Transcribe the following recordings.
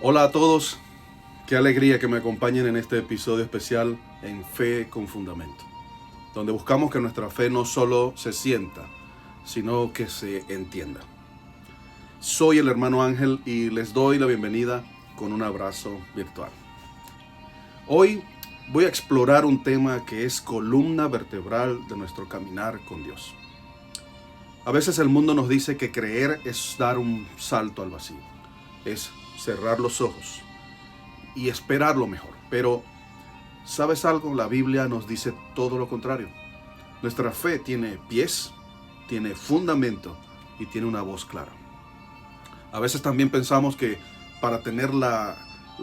Hola a todos, qué alegría que me acompañen en este episodio especial en Fe con Fundamento, donde buscamos que nuestra fe no solo se sienta, sino que se entienda. Soy el hermano Ángel y les doy la bienvenida con un abrazo virtual. Hoy voy a explorar un tema que es columna vertebral de nuestro caminar con Dios. A veces el mundo nos dice que creer es dar un salto al vacío, es cerrar los ojos y esperar lo mejor. Pero, ¿sabes algo? La Biblia nos dice todo lo contrario. Nuestra fe tiene pies, tiene fundamento y tiene una voz clara. A veces también pensamos que para tener la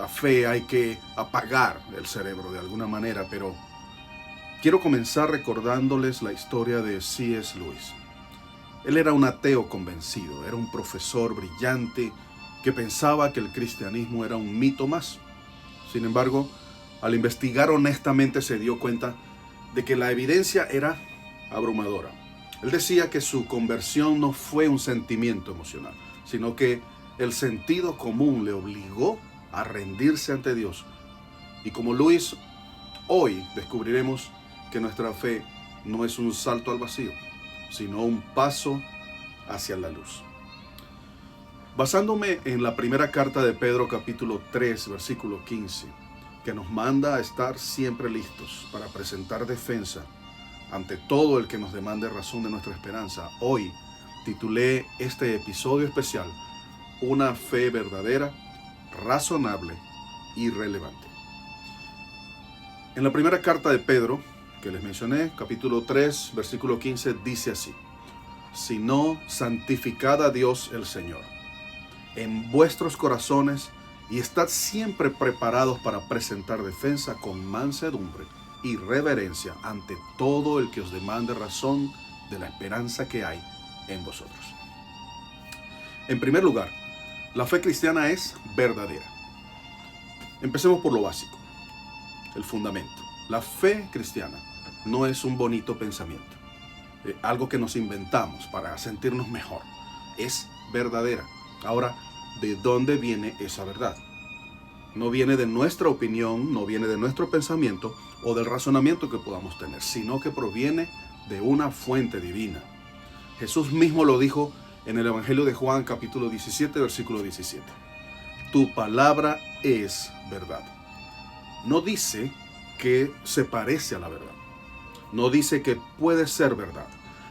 fe hay que apagar el cerebro de alguna manera, pero quiero comenzar recordándoles la historia de C.S. Lewis. Él era un ateo convencido, era un profesor brillante que pensaba que el cristianismo era un mito más. Sin embargo, al investigar honestamente se dio cuenta de que la evidencia era abrumadora. Él decía que su conversión no fue un sentimiento emocional, sino que el sentido común le obligó a rendirse ante Dios. Y como Luis, hoy descubriremos que nuestra fe no es un salto al vacío, sino un paso hacia la luz. Basándome en la primera carta de Pedro, capítulo 3, versículo 15, que nos manda a estar siempre listos para presentar defensa ante todo el que nos demande razón de nuestra esperanza, hoy titulé este episodio especial Una fe verdadera, razonable y relevante. En la primera carta de Pedro, que les mencioné, capítulo 3, versículo 15, dice así: sino santificad a Dios el Señor en vuestros corazones y estad siempre preparados para presentar defensa con mansedumbre y reverencia ante todo el que os demande razón de la esperanza que hay en vosotros. En primer lugar, la fe cristiana es verdadera. Empecemos por lo básico, el fundamento. La fe cristiana no es un bonito pensamiento, algo que nos inventamos para sentirnos mejor. Es verdadera. Ahora, ¿de dónde viene esa verdad? No viene de nuestra opinión, no viene de nuestro pensamiento o del razonamiento que podamos tener, sino que proviene de una fuente divina. Jesús mismo lo dijo en el Evangelio de Juan, capítulo 17, versículo 17. Tu palabra es verdad. No dice que se parece a la verdad. No dice que puede ser verdad.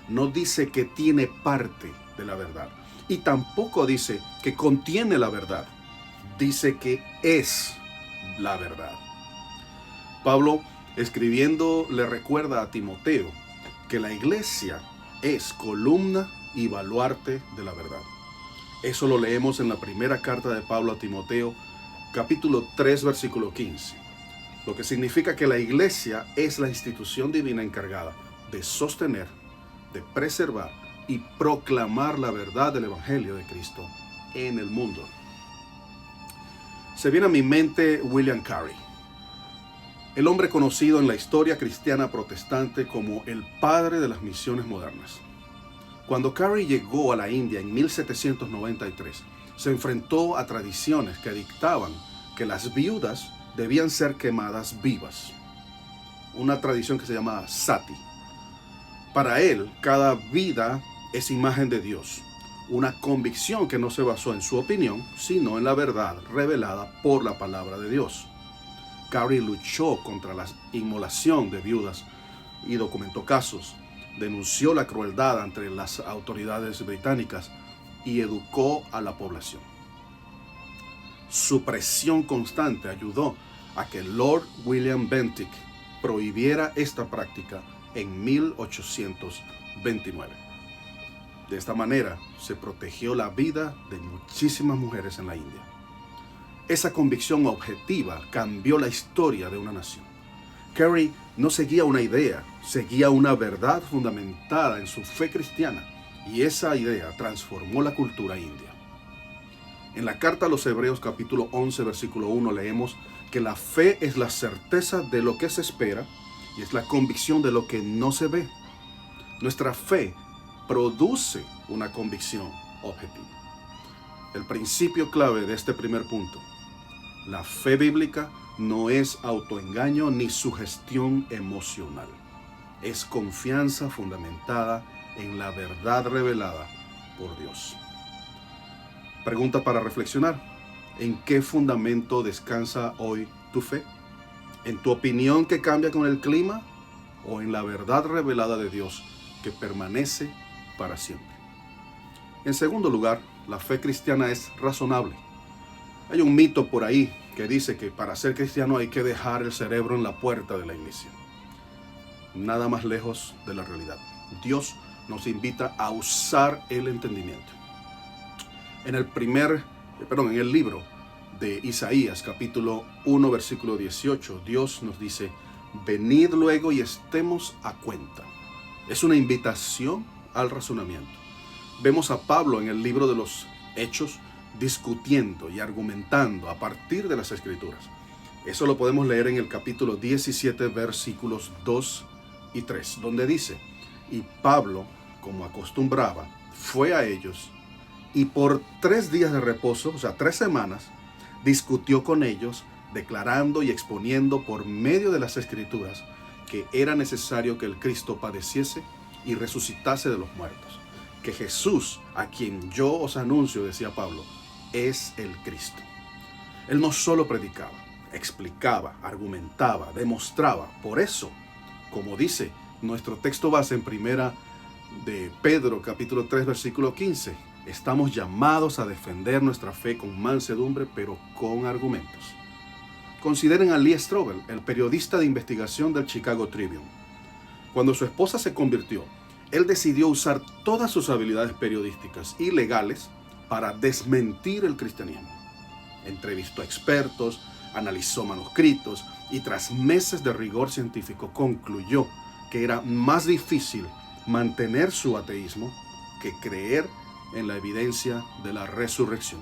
No dice que tiene parte de la verdad. Y tampoco dice que contiene la verdad. Dice que es la verdad. Pablo, escribiendo, le recuerda a Timoteo que la iglesia es columna y baluarte de la verdad. Eso lo leemos en la primera carta de Pablo a Timoteo, capítulo 3, versículo 15. Lo que significa que la iglesia es la institución divina encargada de sostener, de preservar y proclamar la verdad del Evangelio de Cristo en el mundo. Se viene a mi mente William Carey, el hombre conocido en la historia cristiana protestante como el padre de las misiones modernas. Cuando Carey llegó a la India en 1793, se enfrentó a tradiciones que dictaban que las viudas debían ser quemadas vivas. Una tradición que se llama sati. Para él, cada vida es imagen de Dios. Una convicción que no se basó en su opinión, sino en la verdad revelada por la palabra de Dios. Carey luchó contra la inmolación de viudas y documentó casos. Denunció la crueldad ante las autoridades británicas y educó a la población. Su presión constante ayudó a que Lord William Bentinck prohibiera esta práctica en 1829. De esta manera se protegió la vida de muchísimas mujeres en la India. Esa convicción objetiva cambió la historia de una nación. Carey no seguía una idea, seguía una verdad fundamentada en su fe cristiana, y esa idea transformó la cultura india. En la carta a los Hebreos capítulo 11 versículo 1 leemos que la fe es la certeza de lo que se espera y es la convicción de lo que no se ve. Nuestra fe produce una convicción objetiva. El principio clave de este primer punto La fe bíblica no es autoengaño ni sugestión emocional. Es confianza fundamentada en la verdad revelada por Dios. Pregunta para reflexionar. ¿En qué fundamento descansa hoy tu fe? ¿En tu opinión que cambia con el clima o en la verdad revelada de Dios que permanece para siempre? En segundo lugar, la fe cristiana es razonable. Hay un mito por ahí que dice que para ser cristiano hay que dejar el cerebro en la puerta de la iglesia. Nada más lejos de la realidad. Dios nos invita a usar el entendimiento. En el libro de Isaías, capítulo 1, versículo 18, Dios nos dice: venid luego y estemos a cuenta. Es una invitación al razonamiento. Vemos a Pablo en el libro de los Hechos discutiendo y argumentando a partir de las Escrituras. Eso lo podemos leer en el capítulo 17, versículos 2 y 3, donde dice: y Pablo, como acostumbraba, fue a ellos y por 3 días de reposo, 3 semanas, discutió con ellos, declarando y exponiendo por medio de las Escrituras que era necesario que el Cristo padeciese y resucitase de los muertos. Que Jesús, a quien yo os anuncio, decía Pablo, es el Cristo. Él no solo predicaba, explicaba, argumentaba, demostraba. Por eso, como dice nuestro texto base en primera de Pedro, capítulo 3, versículo 15, estamos llamados a defender nuestra fe con mansedumbre, pero con argumentos. Consideren a Lee Strobel, el periodista de investigación del Chicago Tribune. Cuando su esposa se convirtió, él decidió usar todas sus habilidades periodísticas y legales para desmentir el cristianismo. Entrevistó a expertos, analizó manuscritos y tras meses de rigor científico concluyó que era más difícil mantener su ateísmo que creer en la evidencia de la resurrección.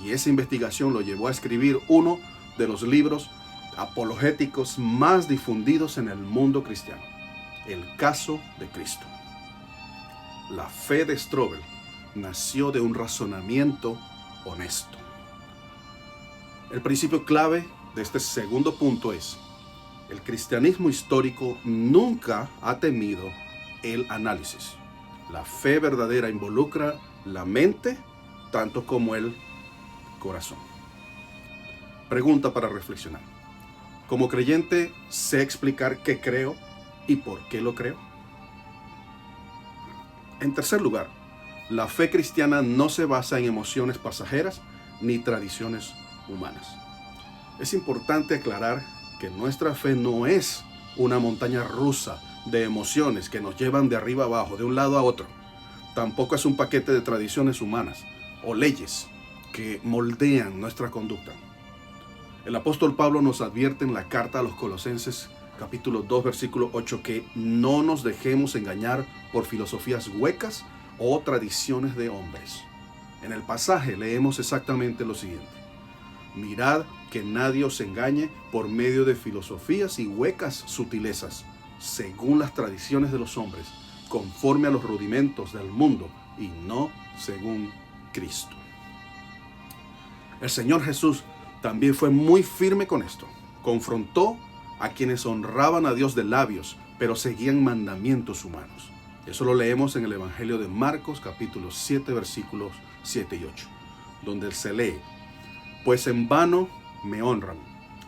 Y esa investigación lo llevó a escribir uno de los libros apologéticos más difundidos en el mundo cristiano, El caso de Cristo. La fe de Strobel nació de un razonamiento honesto. El principio clave de este segundo punto es: el cristianismo histórico nunca ha temido el análisis. La fe verdadera involucra la mente tanto como el corazón. Pregunta para reflexionar. Como creyente, ¿sé explicar qué creo y por qué lo creo? En tercer lugar, la fe cristiana no se basa en emociones pasajeras ni tradiciones humanas. Es importante aclarar que nuestra fe no es una montaña rusa de emociones que nos llevan de arriba abajo, de un lado a otro. Tampoco es un paquete de tradiciones humanas o leyes que moldean nuestra conducta. El apóstol Pablo nos advierte en la carta a los Colosenses, capítulo 2, versículo 8, que no nos dejemos engañar por filosofías huecas o tradiciones de hombres. En el pasaje leemos exactamente lo siguiente: mirad que nadie os engañe por medio de filosofías y huecas sutilezas, según las tradiciones de los hombres, conforme a los rudimentos del mundo y no según Cristo. El Señor Jesús también fue muy firme con esto. Confrontó a quienes honraban a Dios de labios, pero seguían mandamientos humanos. Eso lo leemos en el Evangelio de Marcos, capítulo 7, versículos 7 y 8, donde se lee: pues en vano me honran,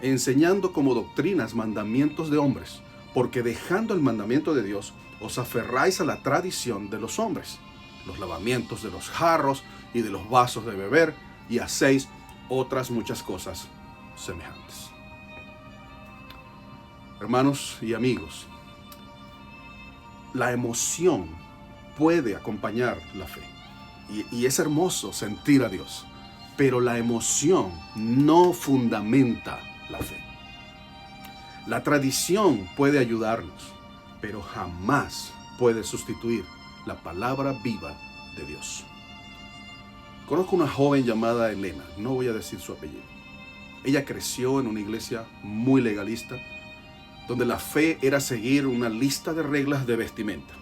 enseñando como doctrinas mandamientos de hombres, porque dejando el mandamiento de Dios, os aferráis a la tradición de los hombres, los lavamientos de los jarros y de los vasos de beber, y hacéis otras muchas cosas semejantes. Hermanos y amigos, la emoción puede acompañar la fe, y es hermoso sentir a Dios, pero la emoción no fundamenta la fe. La tradición puede ayudarnos, pero jamás puede sustituir la palabra viva de Dios. Conozco una joven llamada Elena, no voy a decir su apellido. Ella creció en una iglesia muy legalista, donde la fe era seguir una lista de reglas de vestimenta.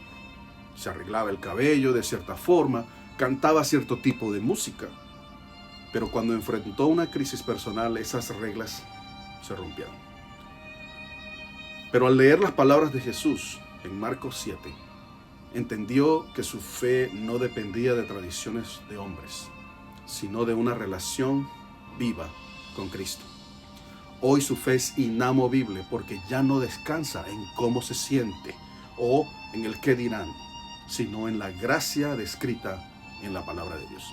Se arreglaba el cabello de cierta forma, cantaba cierto tipo de música. Pero cuando enfrentó una crisis personal, esas reglas se rompieron. Pero al leer las palabras de Jesús en Marcos 7, entendió que su fe no dependía de tradiciones de hombres, sino de una relación viva con Cristo. Hoy su fe es inamovible porque ya no descansa en cómo se siente o en el qué dirán, sino en la gracia descrita en la palabra de Dios.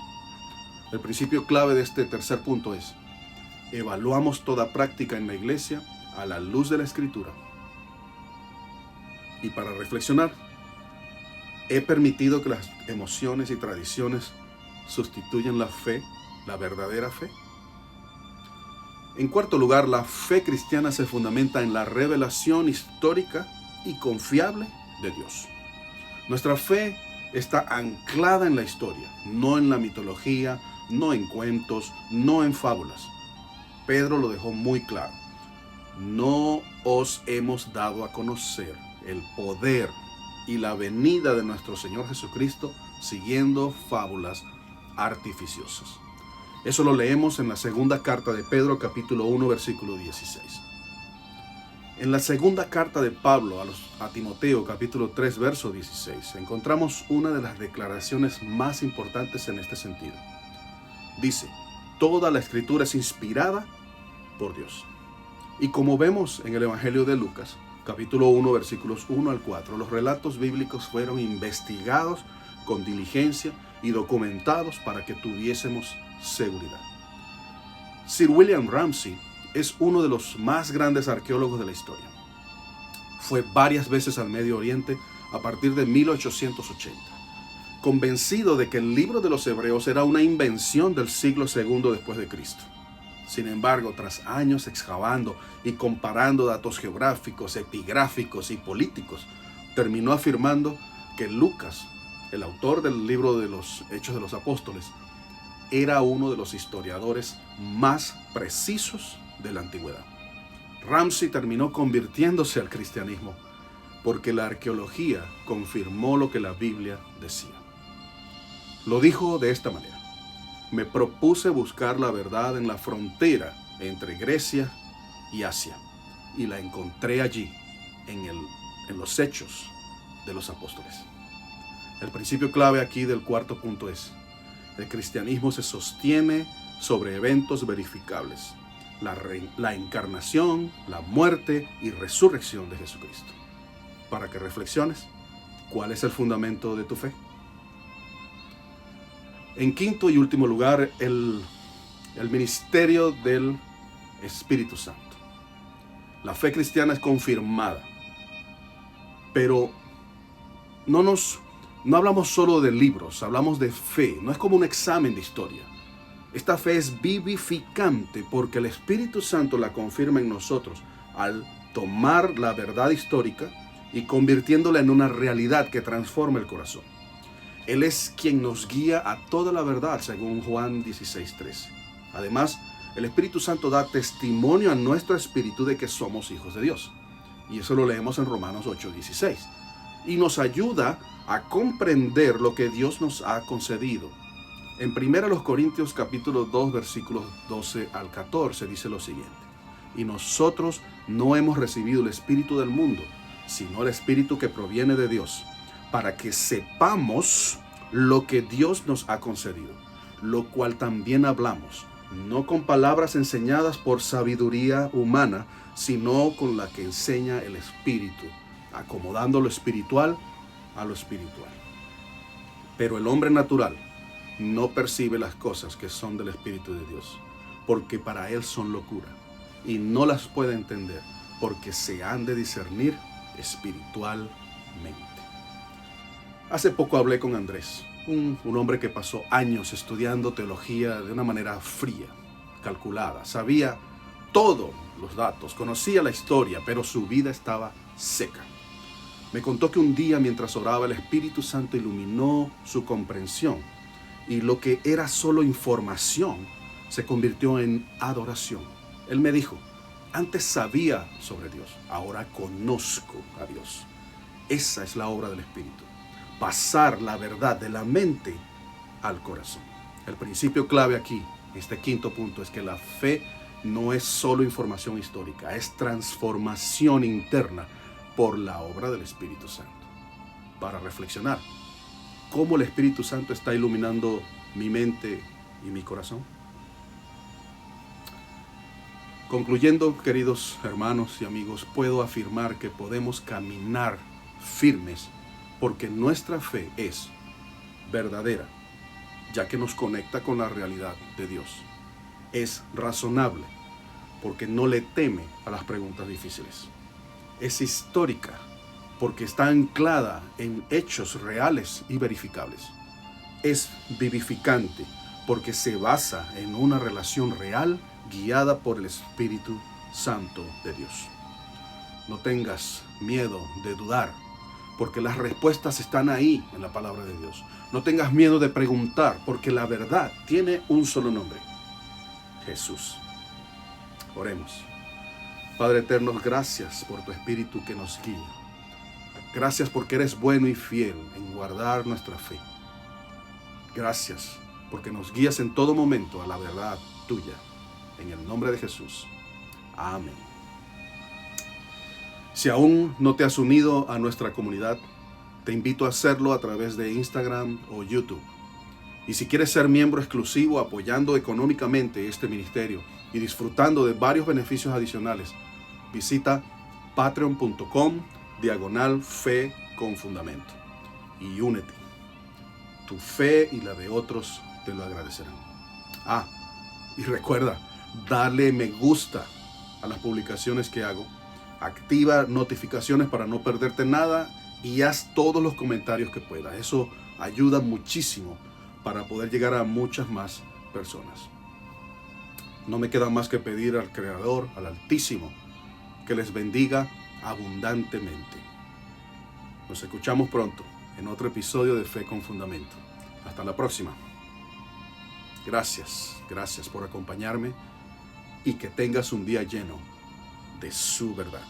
El principio clave de este tercer punto es: evaluamos toda práctica en la iglesia a la luz de la Escritura. Y para reflexionar, ¿he permitido que las emociones y tradiciones sustituyan la fe, la verdadera fe? En cuarto lugar, la fe cristiana se fundamenta en la revelación histórica y confiable de Dios. Nuestra fe está anclada en la historia, no en la mitología, no en cuentos, no en fábulas. Pedro lo dejó muy claro. No os hemos dado a conocer el poder y la venida de nuestro Señor Jesucristo siguiendo fábulas artificiosas. Eso lo leemos en la segunda carta de Pedro, capítulo 1, versículo 16. En la segunda carta de Pablo a Timoteo, capítulo 3, verso 16, encontramos una de las declaraciones más importantes en este sentido. Dice: toda la Escritura es inspirada por Dios. Y como vemos en el Evangelio de Lucas, capítulo 1, versículos 1 al 4, los relatos bíblicos fueron investigados con diligencia y documentados para que tuviésemos seguridad. Sir William Ramsay es uno de los más grandes arqueólogos de la historia. Fue varias veces al Medio Oriente a partir de 1880, convencido de que el libro de los Hebreos era una invención del siglo II después de Cristo. Sin embargo, tras años excavando y comparando datos geográficos, epigráficos y políticos, terminó afirmando que Lucas, el autor del libro de los Hechos de los Apóstoles, era uno de los historiadores más precisos de la antigüedad. Ramsay terminó convirtiéndose al cristianismo porque la arqueología confirmó lo que la Biblia decía. Lo dijo de esta manera: me propuse buscar la verdad en la frontera entre Grecia y Asia, y la encontré allí, en los Hechos de los Apóstoles. El principio clave aquí del cuarto punto es: el cristianismo se sostiene sobre eventos verificables, la encarnación, la muerte y resurrección de Jesucristo. Para que reflexiones, ¿cuál es el fundamento de tu fe? En quinto y último lugar, el ministerio del Espíritu Santo. La fe cristiana es confirmada, pero no hablamos solo de libros, hablamos de fe. No es como un examen de historia. Esta fe es vivificante porque el Espíritu Santo la confirma en nosotros al tomar la verdad histórica y convirtiéndola en una realidad que transforma el corazón. Él es quien nos guía a toda la verdad, según Juan 16:13. Además, el Espíritu Santo da testimonio a nuestro espíritu de que somos hijos de Dios. Y eso lo leemos en Romanos 8:16. Y nos ayuda a comprender lo que Dios nos ha concedido. En 1 Corintios capítulo 2, versículos 12 al 14 dice lo siguiente: y nosotros no hemos recibido el espíritu del mundo, sino el espíritu que proviene de Dios, para que sepamos lo que Dios nos ha concedido, lo cual también hablamos, no con palabras enseñadas por sabiduría humana, sino con la que enseña el Espíritu, acomodando lo espiritual a lo espiritual. Pero el hombre natural no percibe las cosas que son del Espíritu de Dios, porque para él son locura, y no las puede entender, porque se han de discernir espiritualmente. Hace poco hablé con Andrés, un hombre que pasó años estudiando teología de una manera fría, calculada. Sabía todos los datos, conocía la historia, pero su vida estaba seca. Me contó que un día, mientras oraba, el Espíritu Santo iluminó su comprensión, y lo que era solo información se convirtió en adoración. Él me dijo: antes sabía sobre Dios, ahora conozco a Dios. Esa es la obra del Espíritu. Pasar la verdad de la mente al corazón. El principio clave aquí este quinto punto, es que la fe no es solo información histórica, es transformación interna por la obra del Espíritu Santo. Para reflexionar, ¿cómo el Espíritu Santo está iluminando mi mente y mi corazón? Concluyendo, queridos hermanos y amigos, puedo afirmar que podemos caminar firmes porque nuestra fe es verdadera, ya que nos conecta con la realidad de Dios. Es razonable, porque no le teme a las preguntas difíciles. Es histórica, porque está anclada en hechos reales y verificables. Es vivificante, porque se basa en una relación real guiada por el Espíritu Santo de Dios. No tengas miedo de dudar, porque las respuestas están ahí en la palabra de Dios. No tengas miedo de preguntar, porque la verdad tiene un solo nombre: Jesús. Oremos. Padre eterno, gracias por tu Espíritu que nos guía. Gracias porque eres bueno y fiel en guardar nuestra fe. Gracias porque nos guías en todo momento a la verdad tuya. En el nombre de Jesús. Amén. Si aún no te has unido a nuestra comunidad, te invito a hacerlo a través de Instagram o YouTube. Y si quieres ser miembro exclusivo apoyando económicamente este ministerio y disfrutando de varios beneficios adicionales, visita patreon.com/fe con fundamento y únete. Tu fe y la de otros te lo agradecerán. Y recuerda, dale me gusta a las publicaciones que hago, activa notificaciones para no perderte nada y haz todos los comentarios que puedas. Eso ayuda muchísimo para poder llegar a muchas más personas. No me queda más que pedir al Creador, al Altísimo, que les bendiga abundantemente. Nos escuchamos pronto en otro episodio de Fe con Fundamento. Hasta la próxima. Gracias por acompañarme y que tengas un día lleno de su verdad.